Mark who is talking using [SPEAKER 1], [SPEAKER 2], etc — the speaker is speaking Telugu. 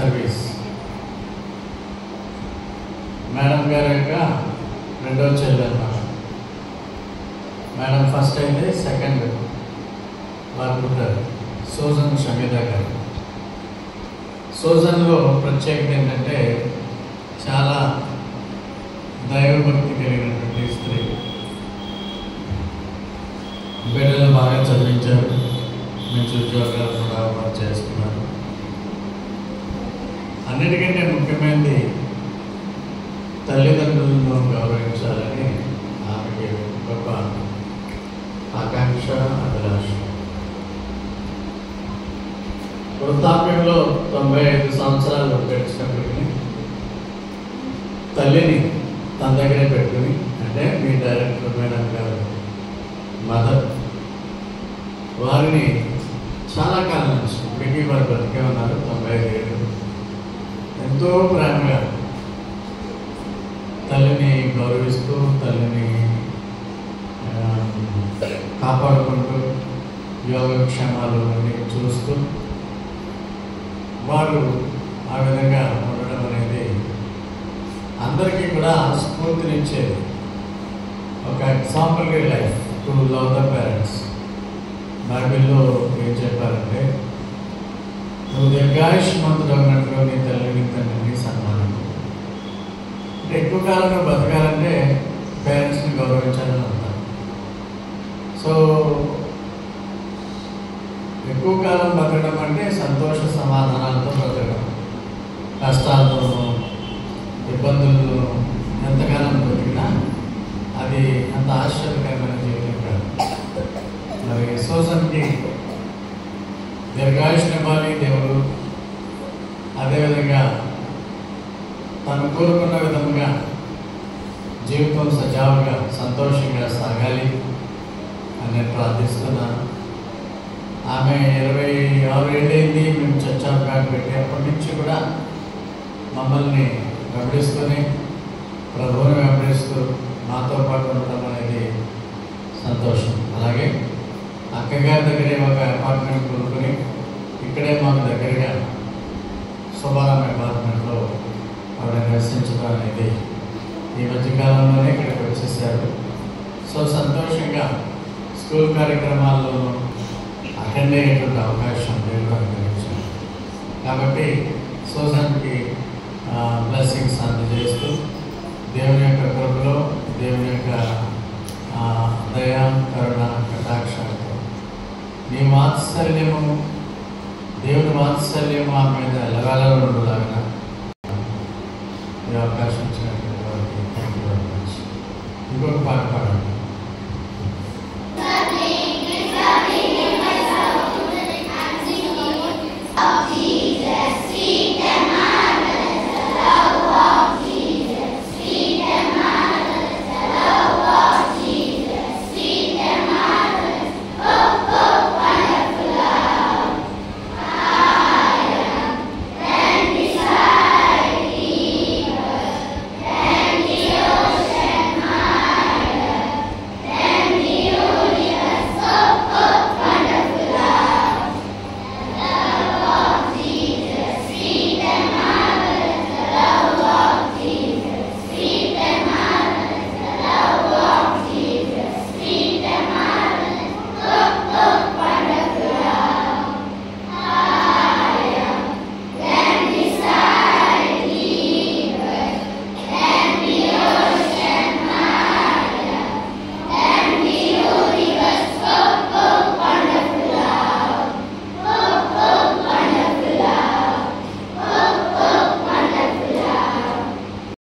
[SPEAKER 1] సర్వీస్. మేడం గారి యొక్క రెండో చెల్లి అన్నమాట. మేడం ఫస్ట్ అయితే, సెకండ్ వారు పుట్టారు సూజన్ షమీద గారు. సూజన్లో ప్రత్యేకత ఏంటంటే చాలా దైవభక్తి కలిగినటువంటి స్త్రీ. బిడ్డలు బాగా చదివించారు, మంచి ఉద్యోగాలు కూడా వారు చేస్తున్నారు. అన్నిటికంటే ముఖ్యమైనది తల్లిదండ్రులను గౌరవించాలని ఆమెకి గొప్ప ఆకాంక్ష, అభిలాష. వృద్ధాప్యంలో 95 సంవత్సరాలు గడిచినప్పటికీ తల్లిని తన దగ్గరే పెట్టుకుని, అంటే మీ డైరెక్టర్ మేడం గారు మదర్, వారిని చాలా కాలం నుంచి ఇప్పటికీ వారు బ్రతికే ఉన్నారు. 95 ఏళ్ళు ఎంతో ప్రేమగా తల్లిని గౌరవిస్తూ, తల్లిని కాపాడుకుంటూ, యోగక్షేమాలు అన్నీ చూస్తూ వారు ఆ విధంగా ఉండడం అనేది అందరికీ కూడా స్ఫూర్తినిచ్చేది. ఒక ఎగ్జాంపుల్గా life to love the parents. బైబిల్లో ఏం చెప్పారంటే, నువ్వు దీర్ఘాయుష్మంతుడు అన్నట్టుగా నీ తల్లిని తండ్రిని సన్మానం. అంటే ఎక్కువ కాలంలో బతకాలంటే పేరెంట్స్ని గౌరవించాలని అంటారు. సో ఎక్కువ కాలం బతకడం అంటే సంతోష సమాధానాలతో బ్రతకడం. కష్టాలతో, ఇబ్బందులతో ఎంతకాలం బతికినా అది అంత ఆశ్చర్యకరమైన జీవితం కాదు. మరి సూజన్కి దీర్ఘాయుష్నివ్వాలి దేవుడు. అదేవిధంగా తను కోరుకున్న విధంగా జీవితం సజావుగా సంతోషంగా సాగాలి అని ప్రార్థిస్తున్నాను. ఆమె 26 ఏళ్ళైంది మేము చర్చ్ ఆఫ్ గాడ్ పెట్టి, అప్పటి నుంచి కూడా మమ్మల్ని వెంబడిస్తూనే, ప్రభువుని వెంబడిస్తూ మాతో పాటు ఉండడం అనేది సంతోషం. అలాగే అక్కగారి దగ్గరే ఒక అపార్ట్మెంట్ కొనుక్కొని ఇక్కడే మాకు దగ్గరగా శుభారామ అపార్ట్మెంట్లో ఆవిడ నివసించడం అనేది ఈ మధ్యకాలంలోనే ఇక్కడికి వచ్చేసారు. సో సంతోషంగా స్కూల్ కార్యక్రమాల్లోనూ అటెండ్ అయ్యేటువంటి అవకాశం దేవుడు అనుగ్రహించారు. కాబట్టి సూజన్కి బ్లెస్సింగ్స్ అందజేస్తూ, దేవుని యొక్క కృపలో, దేవుని యొక్క దయ, కరుణ, కటాక్షాలతో నీ వాత్సల్యము, దేవుని వాత్సల్యము ఆమె మీద ఎలవేళలో ఉండలాగా ఈ అవకాశం ఇచ్చినటువంటి వారికి థ్యాంక్ యూ వెరీ మచ్. ఇంకొక పాట పాడండి.